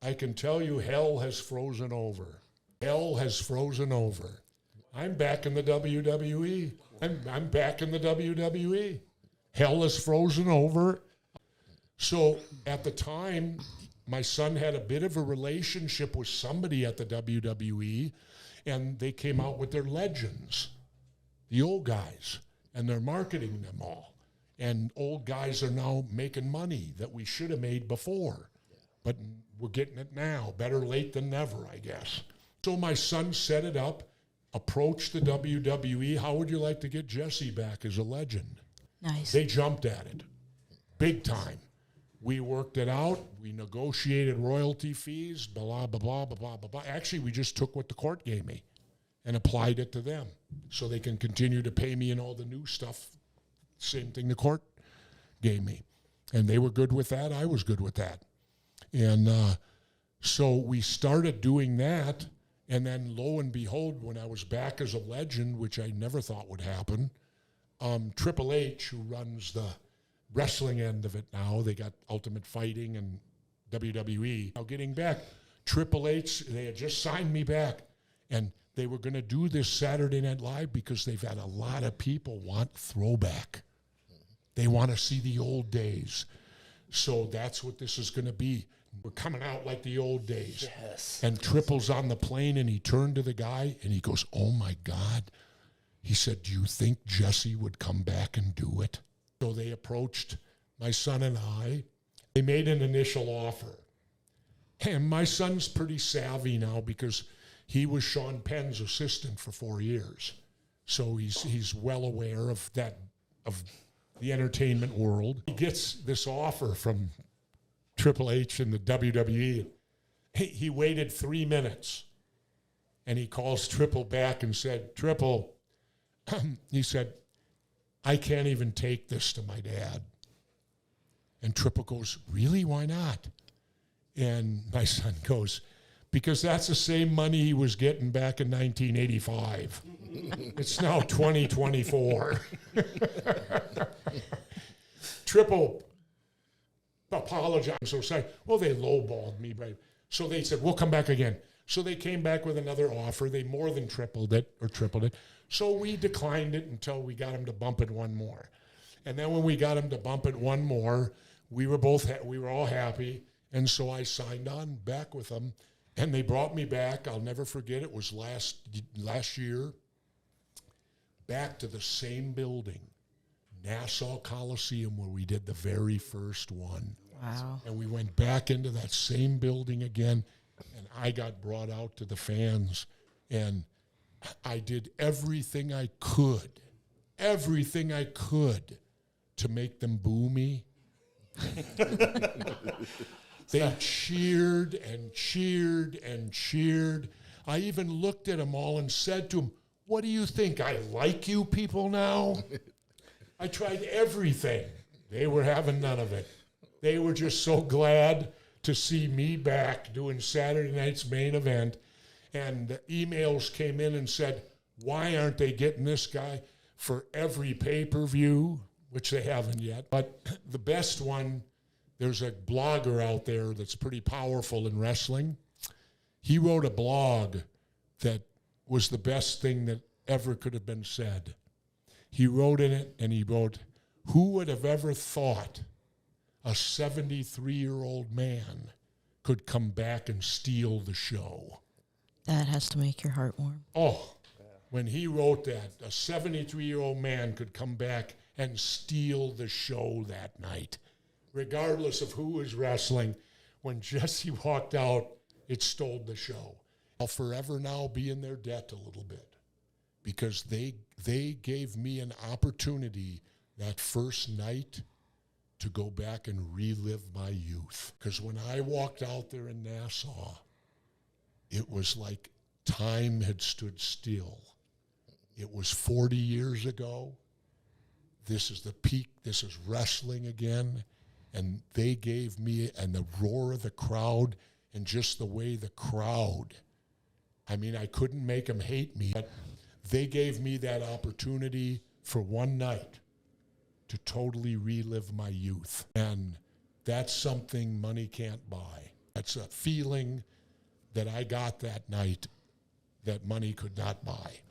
I can tell you hell has frozen over. Hell has frozen over. I'm back in the WWE. I'm back in the WWE. Hell has frozen over. So at the time, my son had a bit of a relationship with somebody at the WWE, and they came out with their legends, the old guys, and they're marketing them all. And old guys are now making money that we should have made before. But we're getting it now. Better late than never, I guess. So my son set it up, approached the WWE. How would you like to get Jesse back as a legend? Nice. They jumped at it, big time. We worked it out. We negotiated royalty fees, blah, blah, blah, blah, blah, blah, blah. Actually, we just took what the court gave me and applied it to them so they can continue to pay me and all the new stuff. Same thing the court gave me. And they were good with that. I was good with that. And so we started doing that. And then lo and behold, when I was back as a legend, which I never thought would happen, Triple H, who runs the wrestling end of it now, they got Ultimate Fighting and WWE. Now getting back, Triple H, they had just signed me back. And they were going to do this Saturday Night Live because they've had a lot of people want throwback. They want to see the old days. So that's what this is going to be. We're coming out like the old days. Yes. And Triple's on the plane, and he turned to the guy, and he goes, oh, my God. He said, do you think Jesse would come back and do it? So they approached my son and I. They made an initial offer. And my son's pretty savvy now because he was Sean Penn's assistant for 4 years. So he's well aware of that, of the entertainment world. He gets this offer from Triple H and the WWE. He waited 3 minutes, and he calls Triple back and said, Triple, he said, I can't even take this to my dad. And Triple goes, really? Why not? And my son goes, because that's the same money he was getting back in 1985. It's now 2024. Triple apologized. So sorry. Well, they lowballed me, right? So they said, we'll come back again. So they came back with another offer. They more than tripled it. So we declined it until we got him to bump it one more. And then when we got him to bump it one more, we were all happy. And so I signed on back with them. And they brought me back. I'll never forget. It was last year. Back to the same building, Nassau Coliseum, where we did the very first one. Wow. And we went back into that same building again, and I got brought out to the fans, and I did everything I could to make them boo me. They cheered and cheered and cheered. I even looked at them all and said to them, what do you think? I like you people now? I tried everything. They were having none of it. They were just so glad to see me back doing Saturday night's main event. And the emails came in and said, why aren't they getting this guy for every pay-per-view? Which they haven't yet. But the best one, there's a blogger out there that's pretty powerful in wrestling. He wrote a blog that was the best thing that ever could have been said. He wrote in it, and he wrote, who would have ever thought a 73-year-old man could come back and steal the show? That has to make your heart warm. Oh, when he wrote that, a 73-year-old man could come back and steal the show that night. Regardless of who was wrestling, when Jesse walked out, it stole the show. I'll forever now be in their debt a little bit because they gave me an opportunity that first night to go back and relive my youth. Because when I walked out there in Nassau, it was like time had stood still. It was 40 years ago. This is the peak. This is wrestling again. And they gave me, and the roar of the crowd, and just the way the crowd, I mean, I couldn't make them hate me, but they gave me that opportunity for one night to totally relive my youth. And that's something money can't buy. That's a feeling that I got that night that money could not buy.